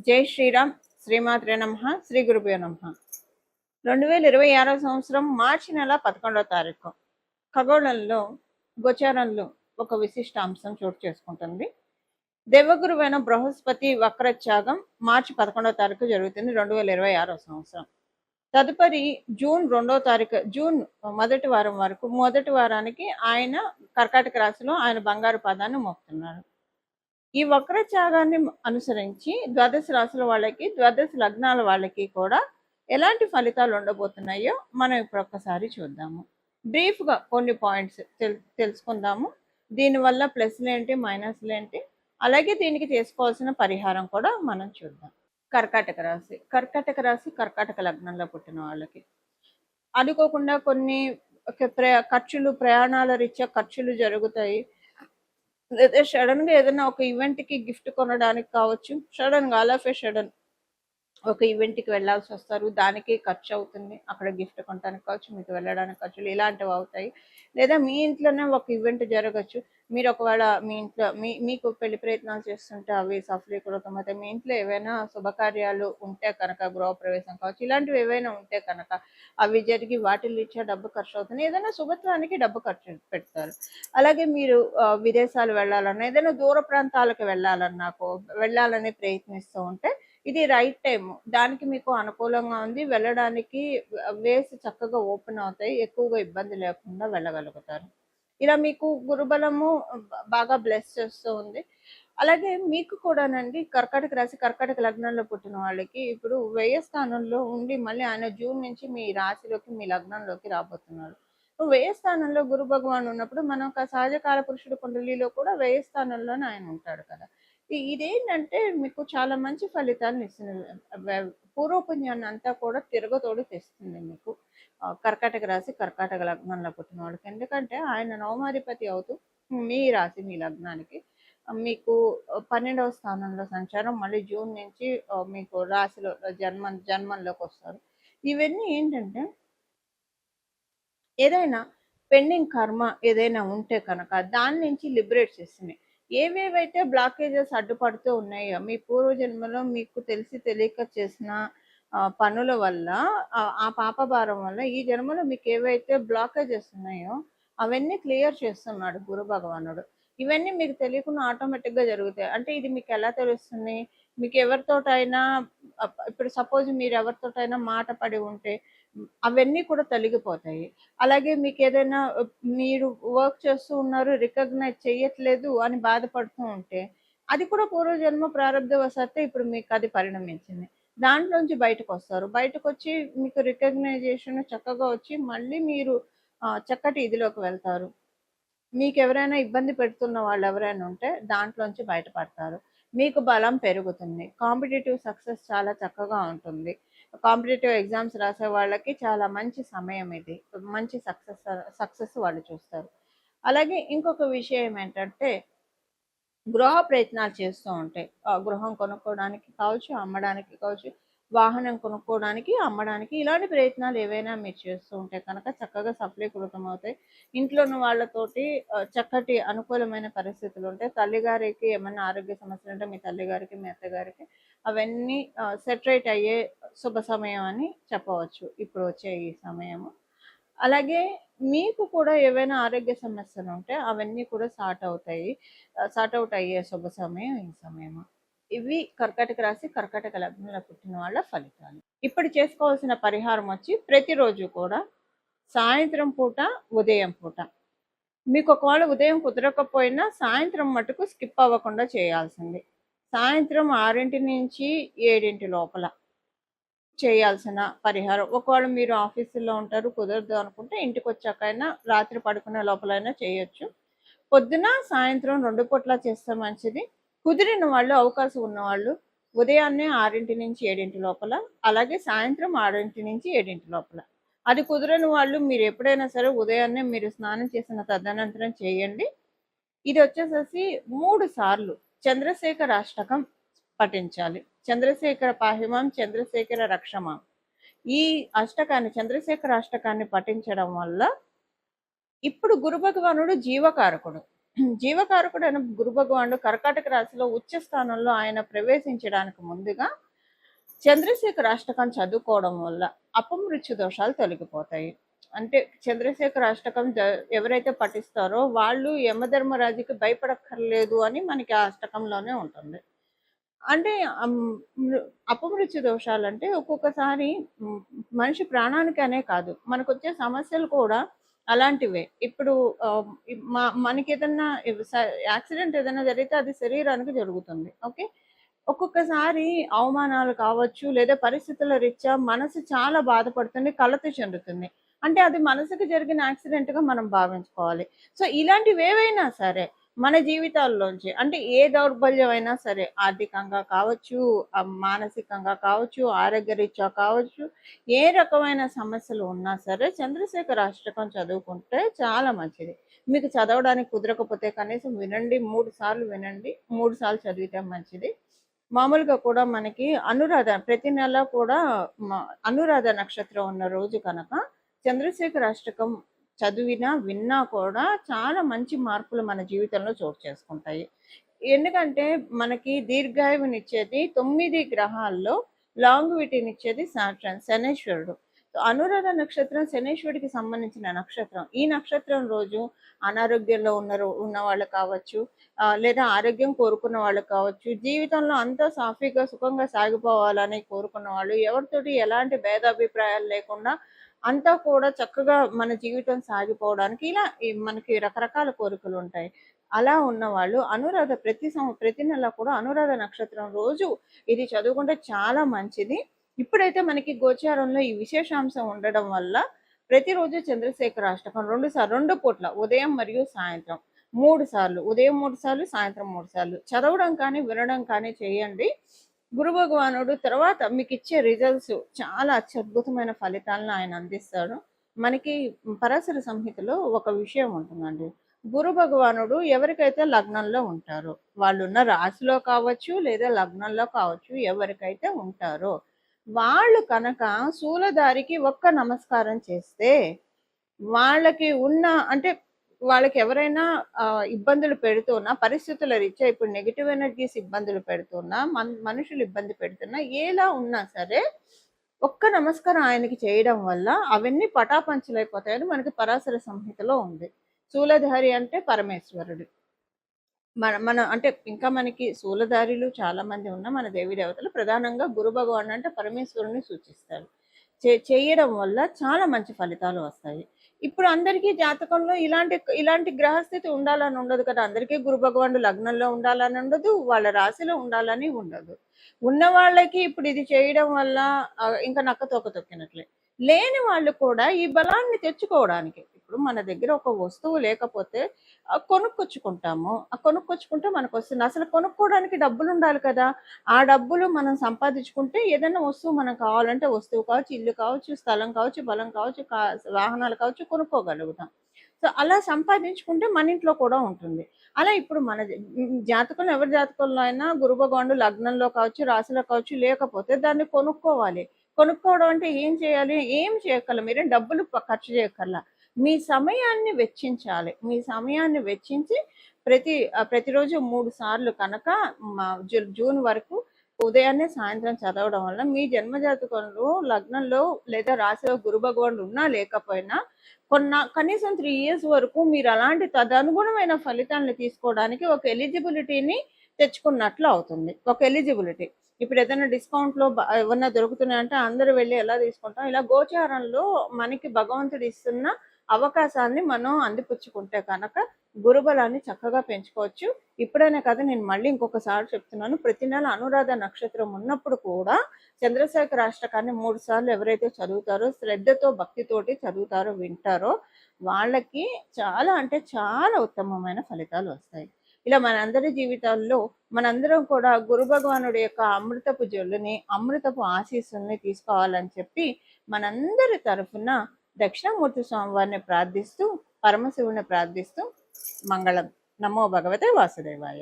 జై శ్రీరామ్. శ్రీమాత్రే నమః. శ్రీ గురుభ్యో నమః. 2026 సంవత్సరం మార్చి నెల 11వ తారీఖు ఖగోళంలో గోచారంలో ఒక విశిష్ట అంశం చోటు చేసుకుంటుంది. దేవగురువైన బృహస్పతి వక్రత్యాగం మార్చి 11వ తారీఖు జరుగుతుంది 2026 సంవత్సరం. తదుపరి జూన్ 2వ తారీఖు, జూన్ మొదటి వారం వరకు, మొదటి వారానికి ఆయన కర్కాటక రాశిలో ఆయన బంగారు పాదాన్ని మోపుతున్నారు. ఈ వక్రత్యాగాన్ని అనుసరించి ద్వాదశ రాశుల వాళ్ళకి, ద్వాదశ లగ్నాల వాళ్ళకి కూడా ఎలాంటి ఫలితాలు ఉండబోతున్నాయో మనం ఇప్పుడు ఒక్కసారి చూద్దాము. బ్రీఫ్గా కొన్ని పాయింట్స్ తెలుసుకుందాము. దీనివల్ల ప్లస్లు ఏంటి, మైనస్లు ఏంటి, అలాగే దీనికి చేసుకోవాల్సిన పరిహారం కూడా మనం చూద్దాం. కర్కాటక రాశి. కర్కాటక లగ్నంలో పుట్టిన వాళ్ళకి అనుకోకుండా కొన్ని ఖర్చులు, ప్రయాణాల రీత్యా ఖర్చులు జరుగుతాయి. లేదా సడన్ గా ఏదైనా ఒక ఈవెంట్ కి గిఫ్ట్ కొనడానికి కావచ్చు, సడన్ గా ఆల్ ఆఫ్ ఏ సడన్ ఒక ఈవెంట్ కి వెళ్ళాల్సి వస్తారు, దానికి ఖర్చు అవుతుంది. అక్కడ గిఫ్ట్ కొనడానికి కావచ్చు, మీకు వెళ్ళడానికి ఖర్చులు ఇలాంటివి అవుతాయి. లేదా మీ ఇంట్లోనే ఒక ఈవెంట్ జరగచ్చు. మీరు ఒకవేళ మీ ఇంట్లో మీకు పెళ్లి ప్రయత్నాలు చేస్తుంటే అవి సఫలీకృతం అయితే, మీ ఇంట్లో ఏవైనా శుభకార్యాలు ఉంటే కనుక, గృహప్రవేశం కావచ్చు, ఇలాంటివి ఏవైనా ఉంటే కనుక అవి జరిగి వాటి రీత్యా డబ్బు ఖర్చు అవుతుంది. ఏదైనా శుభత్వానికి డబ్బు ఖర్చు పెడతారు. అలాగే మీరు విదేశాలు వెళ్ళాలన్నా, ఏదైనా దూర ప్రాంతాలకు వెళ్ళాలని ప్రయత్నిస్తూ ఉంటే ఇది రైట్ టైం. దానికి మీకు అనుకూలంగా ఉంది. వెళ్ళడానికి వేస్ చక్కగా ఓపెన్ అవుతాయి. ఎక్కువగా ఇబ్బంది లేకుండా వెళ్ళగలుగుతారు. ఇలా మీకు గురుబలము బాగా బ్లెస్ చేస్తూ ఉంది. అలాగే మీకు కూడానండి కర్కాటక రాశి, కర్కాటక లగ్నంలో పుట్టిన వాళ్ళకి ఇప్పుడు వ్యయ స్థానంలో ఉండి మళ్ళీ ఆయన జూన్ నుంచి మీ రాశిలోకి, మీ లగ్నంలోకి రాబోతున్నాడు. వ్యయ స్థానంలో గురు భగవాన్ ఉన్నప్పుడు మనం సహజ కాల పురుషుడు కుండలిలో కూడా వ్యయ స్థానంలోనే ఆయన ఉంటాడు కదా. ఇదేంటంటే మీకు చాలా మంచి ఫలితాలను ఇస్తుంది. పూర్వపుణ్యాన్ని అంతా కూడా తిరగతోడు తెస్తుంది మీకు కర్కాటక రాశి, కర్కాటక లగ్నంలో పుట్టిన వాళ్ళకి. ఎందుకంటే ఆయన నవమాధిపతి అవుతూ మీ రాశి, మీ లగ్నానికి మీకు 12వ స్థానంలో సంచారం, మళ్ళీ జూన్ నుంచి మీకు రాశిలో జన్మంలోకి వస్తారు. ఇవన్నీ ఏంటంటే ఏదైనా పెండింగ్ కర్మ ఏదైనా ఉంటే కనుక దాని నుంచి లిబరేట్ చేస్తున్నాయి. ఏవేవైతే బ్లాకేజెస్ అడ్డుపడుతూ ఉన్నాయో, మీ పూర్వజన్మలో మీకు తెలిసి తెలియక చేసిన పనుల వల్ల, ఆ పాపభారం వల్ల ఈ జన్మలో మీకు ఏవైతే బ్లాకేజెస్ ఉన్నాయో అవన్నీ క్లియర్ చేస్తున్నాడు గురు భగవానుడు. ఇవన్నీ మీకు తెలియకుండా ఆటోమేటిక్గా జరుగుతాయి. అంటే ఇది మీకు ఎలా తెలుస్తుంది? మీకు ఎవరితోటైనా ఇప్పుడు సపోజ్ మీరు ఎవరితోటైనా మాట పడి ఉంటే అవన్నీ కూడా తొలగిపోతాయి. అలాగే మీకు ఏదైనా మీరు వర్క్ చేస్తూ ఉన్నారు, రికగ్నైజ్ చేయట్లేదు అని బాధపడుతూ ఉంటే అది కూడా పూర్వజన్మ ప్రారంభవశాత్తు ఇప్పుడు మీకు అది పరిణమించింది. దాంట్లోంచి బయటకు వస్తారు. బయటకు వచ్చి మీకు రికగ్నైజేషన్ చక్కగా వచ్చి మళ్ళీ మీరు చక్కటి ఇదిలోకి వెళ్తారు. మీకు ఎవరైనా ఇబ్బంది పెడుతున్న వాళ్ళు ఎవరైనా ఉంటే దాంట్లోంచి బయటపడతారు. మీకు బలం పెరుగుతుంది. కాంపిటేటివ్ సక్సెస్ చాలా చక్కగా ఉంటుంది. కాంపిటేటివ్ ఎగ్జామ్స్ రాసే వాళ్ళకి చాలా మంచి సమయం ఇది. మంచి సక్సెస్ వాళ్ళు చూస్తారు. అలాగే ఇంకొక విషయం ఏంటంటే గృహ ప్రయత్నాలు చేస్తూ ఉంటే గృహం కొనుక్కోవడానికి కావచ్చు, అమ్మడానికి కావచ్చు, వాహనం కొనుక్కోవడానికి, అమ్మడానికి ఇలాంటి ప్రయత్నాలు ఏవైనా మీరు చేస్తూ ఉంటే కనుక చక్కగా సఫలీకృతం అవుతాయి. ఇంట్లో ఉన్న వాళ్ళతోటి చక్కటి అనుకూలమైన పరిస్థితులు ఉంటాయి. తల్లిగారికి ఏమైనా ఆరోగ్య సమస్యలు ఉంటే మీ తల్లిగారికి, మీ అత్తగారికి అవన్నీ సెటరేట్ అయ్యే శుభ సమయం అని చెప్పవచ్చు ఇప్పుడు వచ్చే ఈ సమయము. అలాగే మీకు కూడా ఏవైనా ఆరోగ్య సమస్యలు ఉంటే అవన్నీ కూడా సార్ట్ అవుట్ అయ్యే శుభ సమయం ఈ సమయము. ఇవి కర్కాటక రాశి, కర్కాటక లగ్నంలో పుట్టిన వాళ్ళ ఫలితాలు. ఇప్పుడు చేసుకోవాల్సిన పరిహారం వచ్చి ప్రతిరోజు కూడా సాయంత్రం పూట, ఉదయం పూట, మీకు ఒకవేళ ఉదయం కుదరకపోయినా సాయంత్రం మటుకు స్కిప్ అవ్వకుండా చేయాల్సింది. సాయంత్రం 6 నుంచి 7 లోపల చేయాల్సిన పరిహారం. ఒకవేళ మీరు ఆఫీసులో ఉంటారు, కుదరదు అనుకుంటే ఇంటికి వచ్చాకైనా రాత్రి పడుకునే లోపలైనా చేయొచ్చు. పొద్దున, సాయంత్రం 2 పూట్ల చేస్తే మంచిది. కుదిరిన వాళ్ళు, అవకాశం ఉన్నవాళ్ళు ఉదయాన్నే 6 నుంచి 7 లోపల, అలాగే సాయంత్రం 6 నుంచి 7 లోపల. అది కుదరని వాళ్ళు మీరు ఎప్పుడైనా సరే ఉదయాన్నే మీరు స్నానం చేసిన తదనంతరం చేయండి. ఇది వచ్చేసేసి 3 సార్లు చంద్రశేఖర అష్టకం పఠించాలి. చంద్రశేఖర పాహిమాం, చంద్రశేఖర రక్షమాం. ఈ అష్టకాన్ని, చంద్రశేఖర అష్టకాన్ని పఠించడం వల్ల ఇప్పుడు గురు భగవానుడు జీవకారకుడు. జీవకారకుడైన గురు భగవానుడు కర్కాటక రాశిలో ఉచ్చ స్థానంలో ఆయన ప్రవేశించడానికి ముందుగా చంద్రశేఖర అష్టకం చదువుకోవడం వల్ల అపమృత్యు దోషాలు తొలగిపోతాయి. అంటే చంద్రశేఖర అష్టకం ఎవరైతే పఠిస్తారో వాళ్ళు యమధర్మరాజుకి భయపడక్కర్లేదు అని మనకి ఆ అష్టకంలోనే ఉంటుంది. అంటే అపమృత్యు దోషాలంటే ఒక్కొక్కసారి మనిషి ప్రాణానికి అనే కాదు, మనకొచ్చే సమస్యలు కూడా అలాంటివే. ఇప్పుడు మనకి ఏదన్నా యాక్సిడెంట్ ఏదైనా జరిగితే అది శరీరానికి జరుగుతుంది. ఓకే. ఒక్కొక్కసారి అవమానాలు కావచ్చు, లేదా పరిస్థితుల రీత్యా మనసు చాలా బాధపడుతుంది, కలత చెందుతుంది. అంటే అది మనసుకు జరిగిన యాక్సిడెంట్‌గా మనం భావించుకోవాలి. సో, ఇలాంటివేవైనా సరే మన జీవితాల్లోంచి అంటే ఏ దౌర్బల్యం అయినా సరే, ఆర్థికంగా కావచ్చు, మానసికంగా కావచ్చు, ఆరోగ్యరీత్యా కావచ్చు, ఏ రకమైన సమస్యలు ఉన్నా సరే చంద్రశేఖర అష్టకం చదువుకుంటే చాలా మంచిది. మీకు చదవడానికి కుదరకపోతే కనీసం వినండి, 3 సార్లు వినండి. 3 సార్లు చదివితే మంచిది. మామూలుగా కూడా మనకి అనురాధ ప్రతి నెల కూడా అనురాధ నక్షత్రం ఉన్న రోజు కనుక చంద్రశేఖర అష్టకం చదివినా విన్నా కూడా చాలా మంచి మార్పులు మన జీవితంలో చోటు చేసుకుంటాయి. ఎందుకంటే మనకి దీర్ఘాయువునిచ్చేది 9 గ్రహాల్లో లాంగ్విటీనిచ్చేది సాటర్న్, శనీశ్వరుడు. అనురాధ నక్షత్రం శనీశ్వరుడికి సంబంధించిన నక్షత్రం. ఈ నక్షత్రం రోజు అనారోగ్యంలో ఉన్న వాళ్ళు కావచ్చు, లేదా ఆరోగ్యం కోరుకున్న వాళ్ళు కావచ్చు, జీవితంలో అంతా సాఫీగా సుఖంగా సాగిపోవాలని కోరుకున్న వాళ్ళు, ఎవరితోటి ఎలాంటి భేదాభిప్రాయాలు లేకుండా అంతా కూడా చక్కగా మన జీవితం సాగిపోవడానికి ఇలా మనకి రకరకాల కోరికలు ఉంటాయి. అలా ఉన్నవాళ్ళు అనురాధ ప్రతి నెల కూడా అనురాధ నక్షత్రం రోజు ఇది చదువుకుంటే చాలా మంచిది. ఇప్పుడైతే మనకి గోచారంలో ఈ విశేషాంశం ఉండడం వల్ల ప్రతిరోజు చంద్రశేఖర అష్టకం 2 పూట్ల ఉదయం మరియు సాయంత్రం 3 సార్లు, ఉదయం 3 సార్లు, సాయంత్రం 3 సార్లు చదవడం కానీ వినడం కానీ చేయండి. గురు భగవానుడు తర్వాత మీకు ఇచ్చే రిజల్ట్స్ చాలా అత్యద్భుతమైన ఫలితాలను ఆయన అందిస్తాడు. మనకి పరాశర సంహితలో ఒక విషయం ఉంటుందండి. గురు భగవానుడు ఎవరికైతే లగ్నంలో ఉంటారో, వాళ్ళున్న రాశిలో కావచ్చు లేదా లగ్నంలో కావచ్చు, ఎవరికైతే ఉంటారో వాళ్ళు కనుక శూలధారికి ఒక్క నమస్కారం చేస్తే వాళ్ళకి ఉన్న అంటే వాళ్ళకి ఎవరైనా ఇబ్బందులు పెడుతున్నా, పరిస్థితుల రీత్యా ఇప్పుడు నెగిటివ్ ఎనర్జీస్ ఇబ్బందులు పెడుతున్నా, మనుషులు ఇబ్బంది పెడుతున్నా, ఎలా ఉన్నా సరే ఒక్క నమస్కారం ఆయనకి చేయడం వల్ల అవన్నీ పటాపంచలైపోతాయని మనకి పరాశర సంహితలో ఉంది. శూలధారి అంటే పరమేశ్వరుడు. మన అంటే ఇంకా మనకి శూలధారులు చాలా మంది ఉన్న మన దేవీ దేవతలు ప్రధానంగా గురు భగవాన్ అంటే పరమేశ్వరుని సూచిస్తారు. చేయడం వల్ల చాలా మంచి ఫలితాలు వస్తాయి. ఇప్పుడు అందరికీ జాతకంలో ఇలాంటి గ్రహస్థితి ఉండాలని ఉండదు కదా. అందరికీ గురు భగవానుడు లగ్నంలో ఉండాలని ఉండదు, వాళ్ళ రాశిలో ఉండాలని ఉండదు. ఉన్న వాళ్ళకి ఇప్పుడు ఇది చేయడం వల్ల ఇంకా నక్క తోక తొక్కినట్లే. లేని వాళ్ళు కూడా ఈ బలాన్ని తెచ్చుకోవడానికి ఇప్పుడు మన దగ్గర ఒక వస్తువు లేకపోతే కొనుక్కొచ్చుకుంటాము. కొనుక్కొచ్చుకుంటే మనకు వస్తుంది. అసలు కొనుక్కోవడానికి డబ్బులు ఉండాలి కదా. ఆ డబ్బులు మనం సంపాదించుకుంటే ఏదైనా వస్తువు మనం కావాలంటే వస్తువు కావచ్చు, ఇల్లు కావచ్చు, స్థలం కావచ్చు, బలం కావచ్చు, వాహనాలు కావచ్చు, కొనుక్కోగలుగుతాం. సో అలా సంపాదించుకుంటే మన ఇంట్లో కూడా ఉంటుంది. అలా ఇప్పుడు మన జాతకంలో ఎవరి జాతకంలో అయినా గురు భగవానుడు లగ్నంలో కావచ్చు, రాశిలో కావచ్చు లేకపోతే దాన్ని కొనుక్కోవాలి. కొనుక్కోవడం అంటే ఏం చేయాలి? ఏం చేయక్కర్లా, మీరేం డబ్బులు ఖర్చు చేయక్కర్లా. మీ సమయాన్ని వెచ్చించాలి. మీ సమయాన్ని వెచ్చించి ప్రతిరోజు 3 సార్లు కనుక జూన్ వరకు ఉదయాన్నే సాయంత్రం చదవడం వల్ల మీ జన్మజాతకంలో లగ్నంలో లేదా రాశిలో గురు భగవానుడు ఉన్నా లేకపోయినా కనీసం 3 years వరకు మీరు అలాంటి తదనుగుణమైన ఫలితాలను తీసుకోవడానికి ఒక ఎలిజిబిలిటీని తెచ్చుకున్నట్లు అవుతుంది. ఒక ఎలిజిబిలిటీ. ఇప్పుడు ఏదైనా డిస్కౌంట్లో ఏమన్నా దొరుకుతున్నాయంటే అందరూ వెళ్ళి ఎలా తీసుకుంటాం, ఇలా గోచారంలో మనకి భగవంతుడు ఇస్తున్న అవకాశాన్ని మనం అందిపుచ్చుకుంటే కనుక గురుబలాన్ని చక్కగా పెంచుకోవచ్చు. ఇప్పుడైనా కదా, నేను మళ్ళీ ఇంకొకసారి చెప్తున్నాను, ప్రతి నెల అనురాధ నక్షత్రం ఉన్నప్పుడు కూడా చంద్రశేఖర అష్టకాన్ని 3 సార్లు ఎవరైతే చదువుతారో, శ్రద్ధతో భక్తితోటి చదువుతారో, వింటారో వాళ్ళకి చాలా అంటే చాలా ఉత్తమమైన ఫలితాలు వస్తాయి. ఇలా మనందరి జీవితాల్లో మనందరం కూడా గురు భగవానుడి యొక్క అమృతపు జల్లుని, అమృతపు ఆశీస్సుల్ని తీసుకోవాలని చెప్పి మనందరి తరఫున దక్షిణామూర్తి స్వామివారిని ప్రార్థిస్తూ, పరమశివుని ప్రార్థిస్తూ మంగళం. నమో భగవతే వాసుదేవాయ.